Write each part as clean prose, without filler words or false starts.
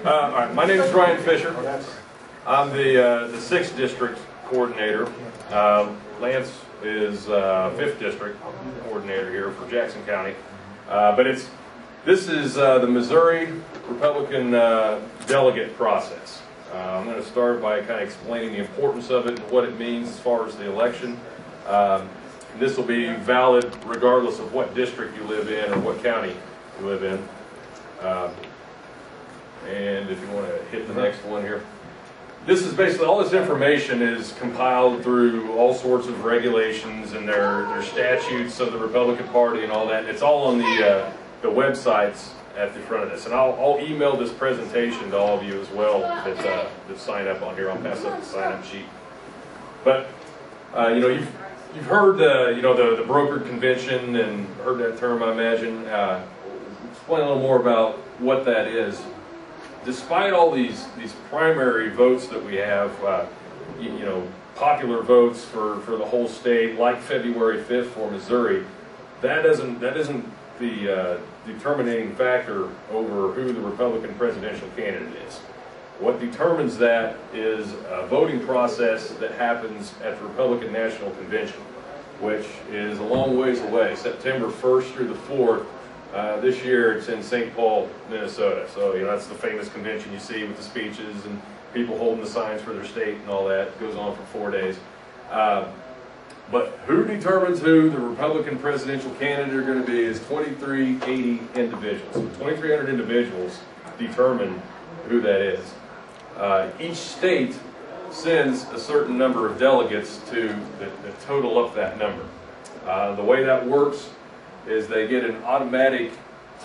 All right, my name is Ryan Fisher. I'm the 6th District Coordinator. Lance is 5th District Coordinator here for Jackson County. This is the Missouri Republican delegate process. I'm going to start by kind of explaining the importance of it and what it means as far as the election. This will be valid regardless of what district you live in or what county you live in. And if you want to hit the next one here. This is basically, all this information is compiled through all sorts of regulations and their statutes of the Republican Party and all that. It's all on the websites at the front of this. And I'll email this presentation to all of you as well that sign up on here. I'll pass up the sign-up sheet. But, you've heard the brokered convention and heard that term, I imagine. Explain a little more about what that is. Despite all these primary votes that we have, popular votes for the whole state, like February 5th for Missouri, that isn't the determining factor over who the Republican presidential candidate is. What determines that is a voting process that happens at the Republican National Convention, which is a long ways away, September 1st through the 4th. This year it's in St. Paul, Minnesota. So, that's the famous convention you see with the speeches and people holding the signs for their state and all that. It goes on for 4 days. But who determines who the Republican presidential candidate are going to be is 2,380 individuals. So 2,300 individuals determine who that is. Each state sends a certain number of delegates to that total up that number. The way that works is they get an automatic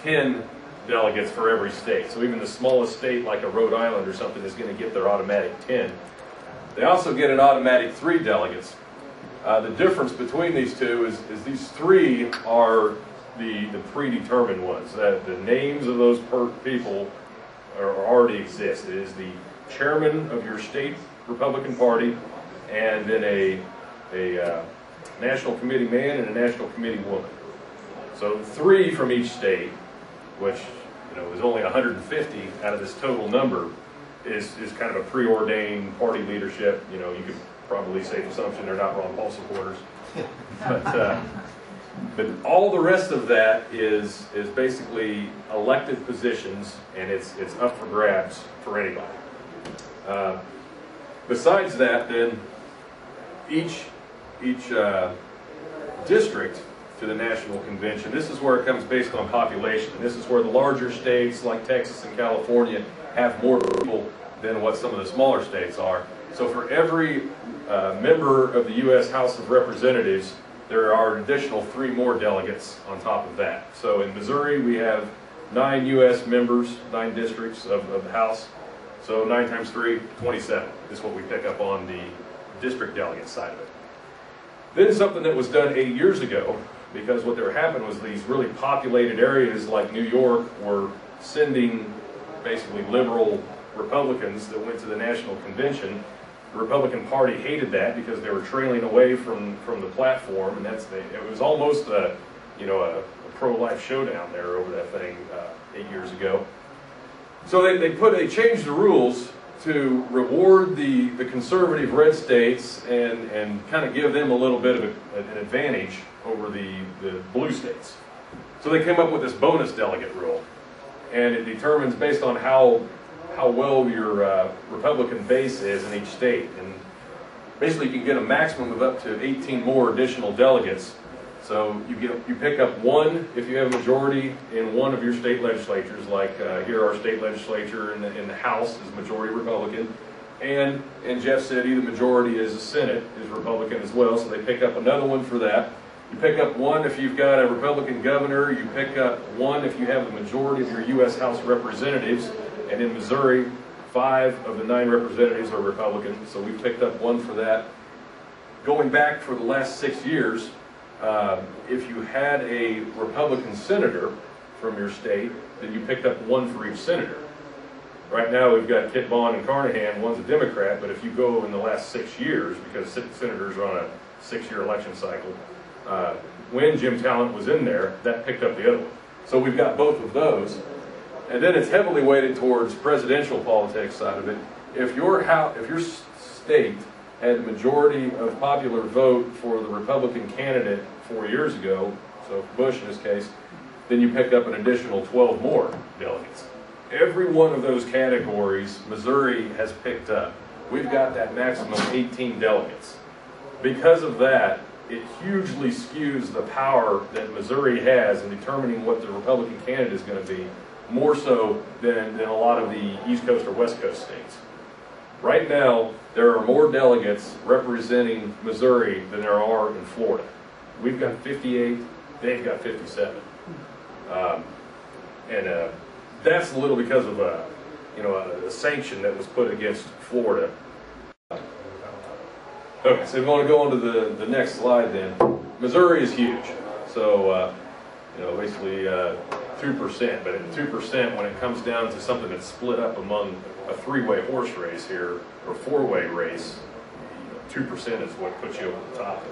10 delegates for every state. So even the smallest state like a Rhode Island or something is going to get their automatic 10. They also get an automatic 3 delegates. The difference between these two is these 3 are the predetermined ones. The names of those people already exist. It is the chairman of your state Republican Party and then a national committee man and a national committee woman. So 3 from each state, which is only 150 out of this total number, is kind of a preordained party leadership. You could probably safe assumption they're not Ron Paul supporters. But all the rest of that is basically elected positions, and it's up for grabs for anybody. Besides that, then each district to the National Convention. This is where it comes based on population. And this is where the larger states like Texas and California have more people than what some of the smaller states are. So for every member of the U.S. House of Representatives, there are an additional 3 more delegates on top of that. So in Missouri, we have 9 U.S. members, 9 districts of the House. So 9 times 3, 27 is what we pick up on the district delegate side of it. Then something that was done 8 years ago, because what happened was these really populated areas like New York were sending basically liberal Republicans that went to the National Convention. The Republican Party hated that because they were trailing away from the platform, and it was almost a pro-life showdown there over that thing 8 years ago. So they changed the rules to reward the conservative red states and kind of give them a little bit of an advantage over the blue states. So they came up with this bonus delegate rule, and it determines based on how well your Republican base is in each state. And basically you can get a maximum of up to 18 more additional delegates. So you pick up 1 if you have a majority in one of your state legislatures, like here our state legislature in the House is majority Republican, and in Jeff City the majority is the Senate is Republican as well, so they pick up another 1 for that. You pick up 1 if you've got a Republican governor, you pick up 1 if you have the majority of your U.S. House of Representatives, and in Missouri 5 of the 9 representatives are Republican, so we picked up 1 for that. Going back for the last 6 years, if you had a Republican senator from your state, then you picked up 1 for each senator. Right now we've got Kit Bond and Carnahan, one's a Democrat, but if you go in the last 6 years, because senators are on a 6-year election cycle, when Jim Talent was in there, that picked up the other one. So we've got both of those. And then it's heavily weighted towards presidential politics side of it. If your state had a majority of popular vote for the Republican candidate 4 years ago, so Bush in this case, then you pick up an additional 12 more delegates. Every one of those categories, Missouri has picked up. We've got that maximum 18 delegates. Because of that, it hugely skews the power that Missouri has in determining what the Republican candidate is going to be, more so than a lot of the East Coast or West Coast states. Right now, there are more delegates representing Missouri than there are in Florida. We've got 58, they've got 57. That's a little because of a sanction that was put against Florida. Okay, so we want to go on to the next slide then. Missouri is huge. So, basically 2%, but at 2%, when it comes down to something that's split up among a three-way horse race here, or four-way race, 2% is what puts you over the top.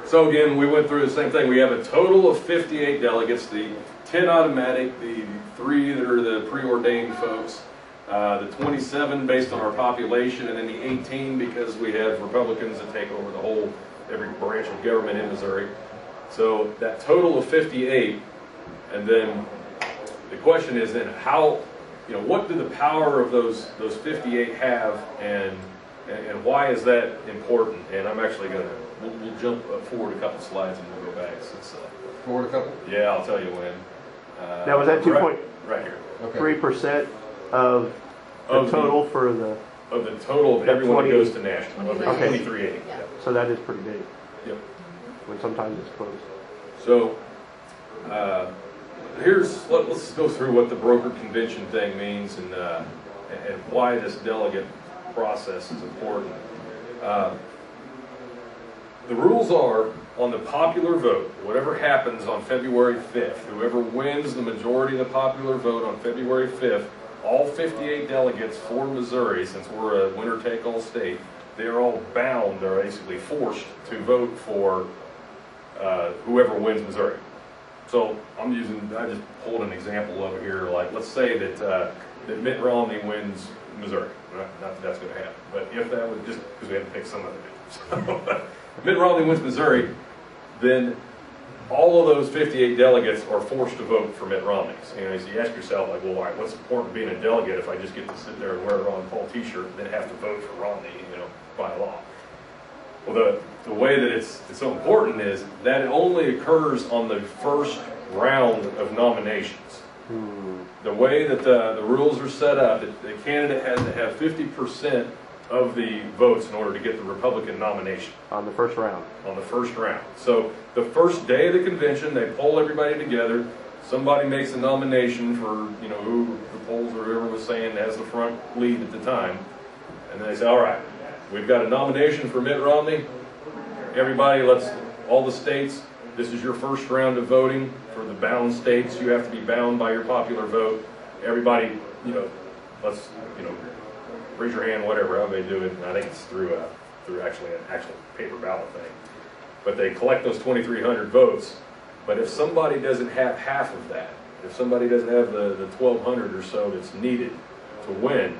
So again, we went through the same thing. We have a total of 58 delegates, the 10 automatic, the 3 that are the preordained folks, the 27 based on our population, and then the 18 because we have Republicans that take over every branch of government in Missouri. So that total of 58, and then the question is then what do the power of those 58 have, and why is that important? And I'm actually going to, we'll jump forward a couple slides and we'll go back. Since, forward a couple? Yeah, I'll tell you when. Now was that 2.3% right here. of the total for the... Of the total of everyone that goes to national, of the 2380. Yeah. So that is pretty big. Yep. When sometimes it's close. So, let's go through what the broker convention thing means and why this delegate process is important. The rules are, on the popular vote, whatever happens on February 5th, whoever wins the majority of the popular vote on February 5th, all 58 delegates for Missouri, since we're a winner-take-all state, they're all bound, they're basically forced to vote for whoever wins Missouri. So I just pulled an example over here, like let's say that Mitt Romney wins Missouri. Not that that's going to happen, but if that was just because we had to pick some of it. So, Mitt Romney wins Missouri, then all of those 58 delegates are forced to vote for Mitt Romney. So you ask yourself, like, well, what's the point of being a delegate if I just get to sit there and wear a Ron Paul t-shirt and then have to vote for Romney, by law? Well, the way that it's so important is that it only occurs on the first round of nominations. The way that the rules are set up, the candidate has to have 50% of the votes in order to get the Republican nomination. On the first round. On the first round. So the first day of the convention, they poll everybody together. Somebody makes a nomination for, who the polls or whoever was saying has the front lead at the time. And then they say, all right, we've got a nomination for Mitt Romney. Everybody, all the states, this is your first round of voting. For the bound states, you have to be bound by your popular vote. Everybody, let's, raise your hand, whatever, how they do it. I think it's through actually an actual paper ballot thing. But they collect those 2,300 votes. But if somebody doesn't have half of that, if somebody doesn't have the 1,200 or so that's needed to win,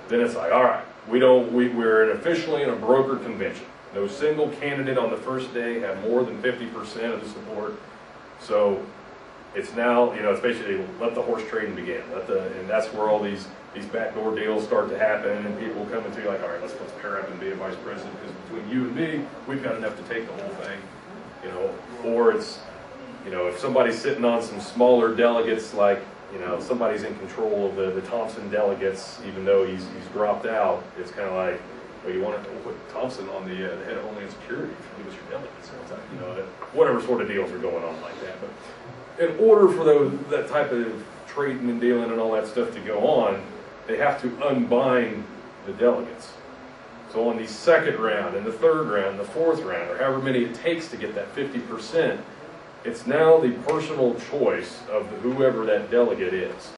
then it's like, all right, we're officially in a broker convention. No single candidate on the first day have more than 50% of the support. So it's now, it's basically let the horse trading begin. And that's where all these backdoor deals start to happen, and people come into you like, all right, let's pair up and be a vice president, because between you and me, we've got enough to take the whole thing. Or it's, if somebody's sitting on some smaller delegates, like, somebody's in control of the Thompson delegates, even though he's dropped out, it's kind of like, well, you want to put Thompson on the head of Homeland Security if you give us your delegates. Whatever sort of deals are going on like that. But in order for that type of trading and dealing and all that stuff to go on, they have to unbind the delegates. So on the second round, and the third round, the fourth round, or however many it takes to get that 50%, it's now the personal choice of whoever that delegate is.